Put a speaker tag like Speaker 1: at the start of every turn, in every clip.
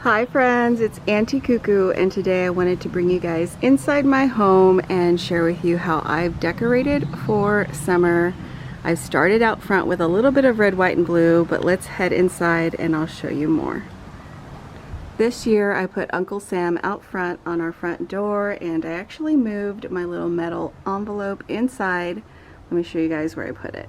Speaker 1: Hi friends, it's Auntie Cuckoo, and today I wanted to bring you guys inside my home and share with you how I've decorated for summer. I started out front with a little bit of red, white, and blue, but let's head inside and I'll show you more. This year I put Uncle Sam out front on our front door, and I actually moved my little metal envelope inside. Let me show you guys where I put it.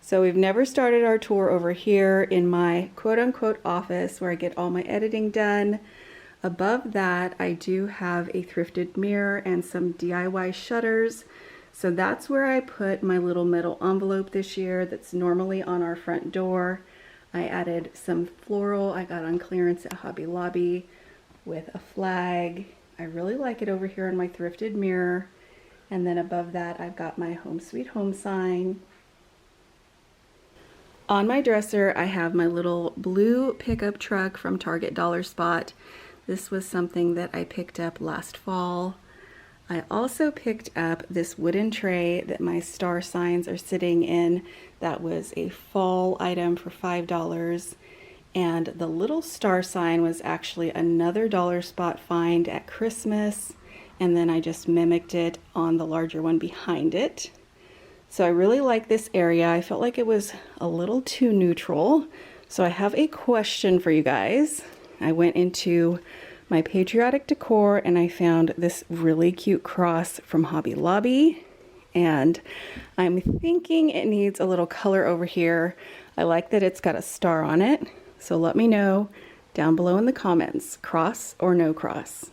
Speaker 1: So we've never started our tour over here in my quote-unquote office where I get all my editing done. Above that, I do have a thrifted mirror and some DIY shutters. So that's where I put my little metal envelope this year that's normally on our front door. I added some floral I got on clearance at Hobby Lobby with a flag. I really like it over here in my thrifted mirror. And then above that, I've got my Home Sweet Home sign. On my dresser, I have my little blue pickup truck from Target Dollar Spot. This was something that I picked up last fall. I also picked up this wooden tray that my star signs are sitting in. That was a fall item for $5. And the little star sign was actually another Dollar Spot find at Christmas. And then I just mimicked it on the larger one behind it. So I really like this area. I felt like it was a little too neutral. So I have a question for you guys. I went into my Patriotic Decor and I found this really cute cross from Hobby Lobby. And I'm thinking it needs a little color over here. I like that it's got a star on it. So let me know down below in the comments, cross or no cross.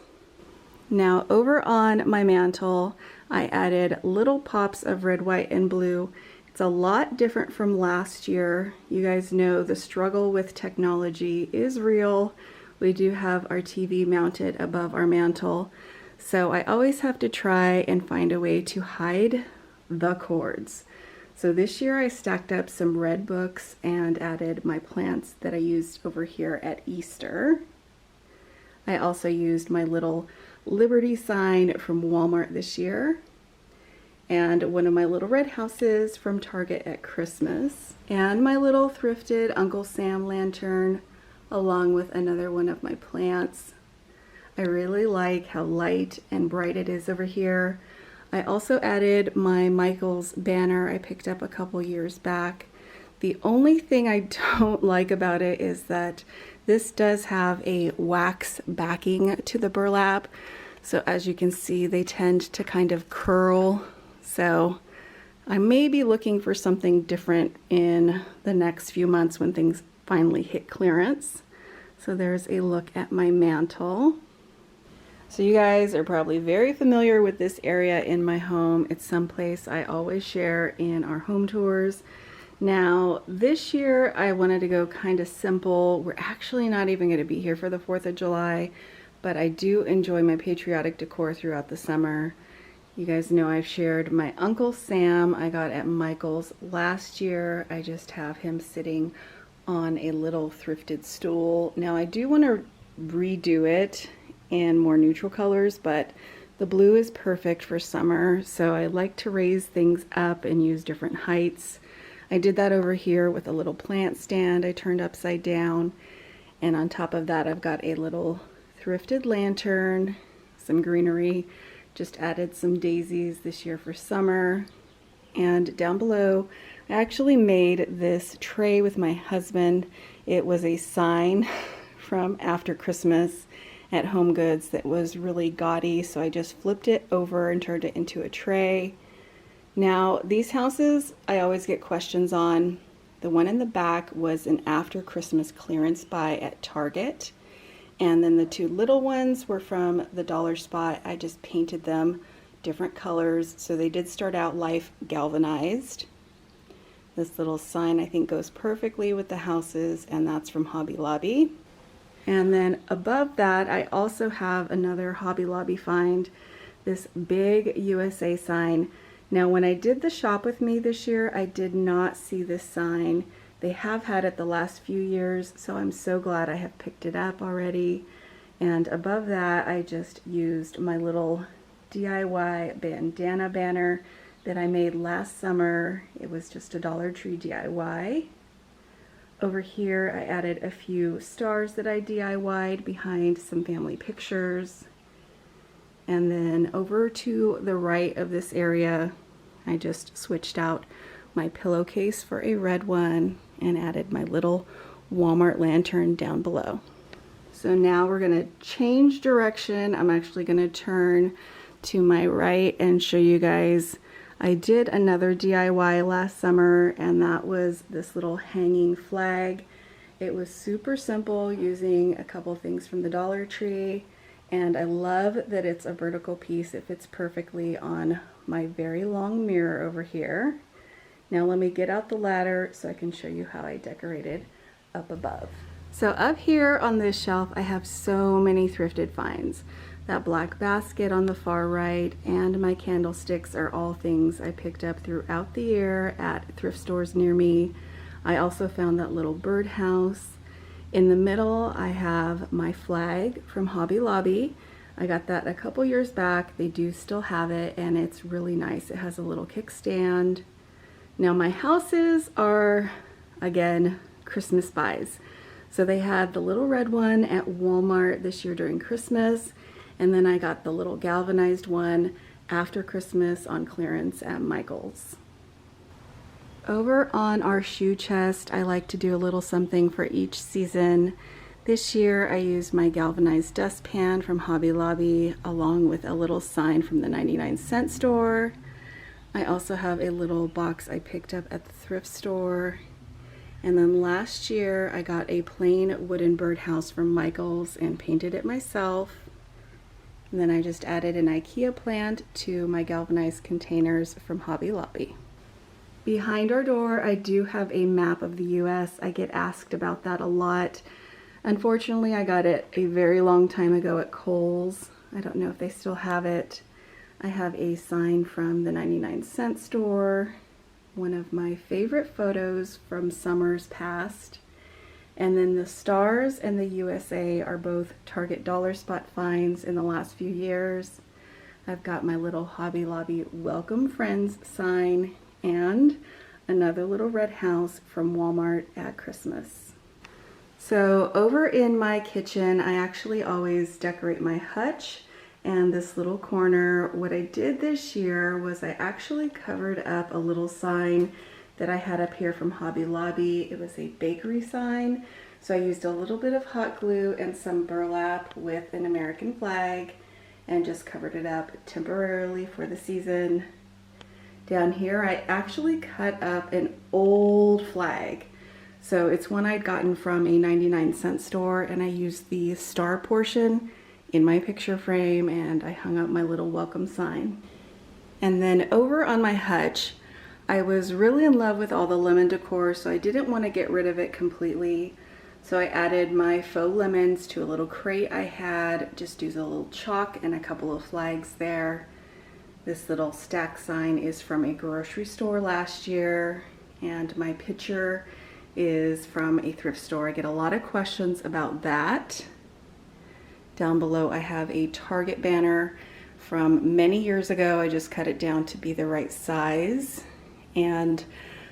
Speaker 1: Now over on my mantle, I added little pops of red, white, and blue. It's a lot different from last year. You guys know the struggle with technology is real. We do have our TV mounted above our mantle, so I always have to try and find a way to hide the cords. So this year I stacked up some red books and added my plants that I used over here at Easter. I also used my little Liberty sign from Walmart this year, and one of my little red houses from Target at Christmas, and my little thrifted Uncle Sam lantern, along with another one of my plants. I really like how light and bright it is over here. I also added my Michael's banner I picked up a couple years back. The only thing I don't like about it is that this does have a wax backing to the burlap. So as you can see, they tend to kind of curl. So I may be looking for something different in the next few months when things finally hit clearance. So there's a look at my mantle. So you guys are probably very familiar with this area in my home. It's someplace I always share in our home tours. Now, this year I wanted to go kind of simple. We're actually not even going to be here for the 4th of July, but I do enjoy my patriotic decor throughout the summer. You guys know I've shared my Uncle Sam I got at Michael's last year. I just have him sitting on a little thrifted stool. Now I do want to redo it in more neutral colors, but the blue is perfect for summer, so I like to raise things up and use different heights. I did that over here with a little plant stand I turned upside down, and on top of that I've got a little thrifted lantern, some greenery, just added some daisies this year for summer. And down below I actually made this tray with my husband. It was a sign from after Christmas at Home Goods that was really gaudy, so I just flipped it over and turned it into a tray. Now, these houses I always get questions on. The one in the back was an after Christmas clearance buy at Target. And then the two little ones were from the Dollar Spot. I just painted them different colors. So they did start out life galvanized. This little sign I think goes perfectly with the houses, and that's from Hobby Lobby. And then above that, I also have another Hobby Lobby find, this big USA sign. Now, when I did the shop with me this year, I did not see this sign. They have had it the last few years, so I'm so glad I have picked it up already. And above that, I just used my little DIY bandana banner that I made last summer. It was just a Dollar Tree DIY. Over here, I added a few stars that I DIY'd behind some family pictures. And then over to the right of this area, I just switched out my pillowcase for a red one and added my little Walmart lantern down below. So now we're gonna change direction. I'm actually gonna turn to my right and show you guys. I did another DIY last summer, and that was this little hanging flag. It was super simple, using a couple things from the Dollar Tree, and I love that it's a vertical piece. It fits perfectly on my very long mirror over here. Now let me get out the ladder so I can show you how I decorated up above. So up here on this shelf, I have so many thrifted finds. That black basket on the far right and my candlesticks are all things I picked up throughout the year at thrift stores near me. I also found that little birdhouse. In the middle, I have my flag from Hobby Lobby. I got that a couple years back. They do still have it, and it's really nice. It has a little kickstand. Now my houses are, again, Christmas buys. So they had the little red one at Walmart this year during Christmas, and then I got the little galvanized one after Christmas on clearance at Michael's. Over on our shoe chest, I like to do a little something for each season. This year I used my galvanized dustpan from Hobby Lobby along with a little sign from the 99-cent store. I also have a little box I picked up at the thrift store. And then last year I got a plain wooden birdhouse from Michael's and painted it myself. And then I just added an IKEA plant to my galvanized containers from Hobby Lobby. Behind our door, I do have a map of the US. I get asked about that a lot. Unfortunately, I got it a very long time ago at Kohl's. I don't know if they still have it. I have a sign from the 99-cent store, one of my favorite photos from summers past. And then the stars and the USA are both Target dollar spot finds in the last few years. I've got my little Hobby Lobby Welcome Friends sign and another little red house from Walmart at Christmas. So over in my kitchen, I actually always decorate my hutch and this little corner. What I did this year was I actually covered up a little sign that I had up here from Hobby Lobby. It was a bakery sign. So I used a little bit of hot glue and some burlap with an American flag and just covered it up temporarily for the season. Down here, I actually cut up an old flag. So it's one I'd gotten from a 99-cent store, and I used the star portion in my picture frame, and I hung up my little welcome sign. And then over on my hutch, I was really in love with all the lemon decor, so I didn't want to get rid of it completely. So I added my faux lemons to a little crate I had, just used a little chalk and a couple of flags there. This little stack sign is from a grocery store last year, and my picture is from a thrift store. I get a lot of questions about that. Down below I have a Target banner from many years ago. I just cut it down to be the right size. And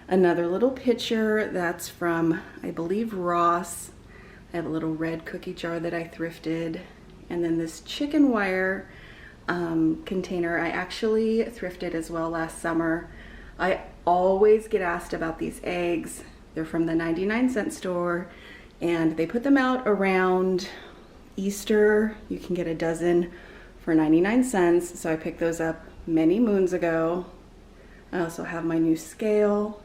Speaker 1: another little picture that's from, I believe, Ross. I have a little red cookie jar that I thrifted. And then this chicken wire container I actually thrifted as well last summer. I always get asked about these eggs. They're from the 99-cent store, and they put them out around Easter. You can get a dozen for 99 cents. So I picked those up many moons ago. I also have my new scale,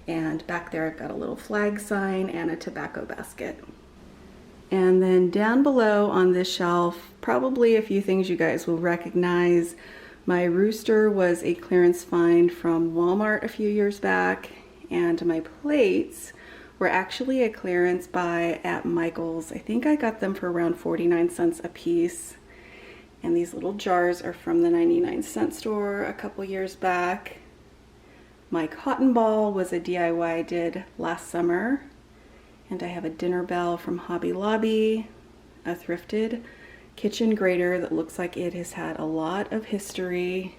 Speaker 1: and back there I've got a little flag sign and a tobacco basket. And then down below on this shelf, probably a few things you guys will recognize. My rooster was a clearance find from Walmart a few years back, and my plates were actually a clearance buy at Michael's. I think I got them for around 49 cents a piece. And these little jars are from the 99-cent store a couple years back. My cotton ball was a DIY I did last summer. And I have a dinner bell from Hobby Lobby, a thrifted kitchen grater that looks like it has had a lot of history,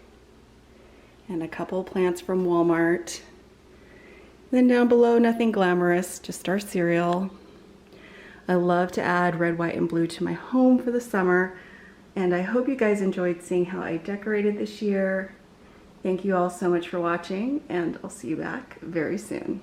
Speaker 1: and a couple plants from Walmart. Then down below, nothing glamorous, just our cereal. I love to add red, white, and blue to my home for the summer, and I hope you guys enjoyed seeing how I decorated this year. Thank you all so much for watching, and I'll see you back very soon.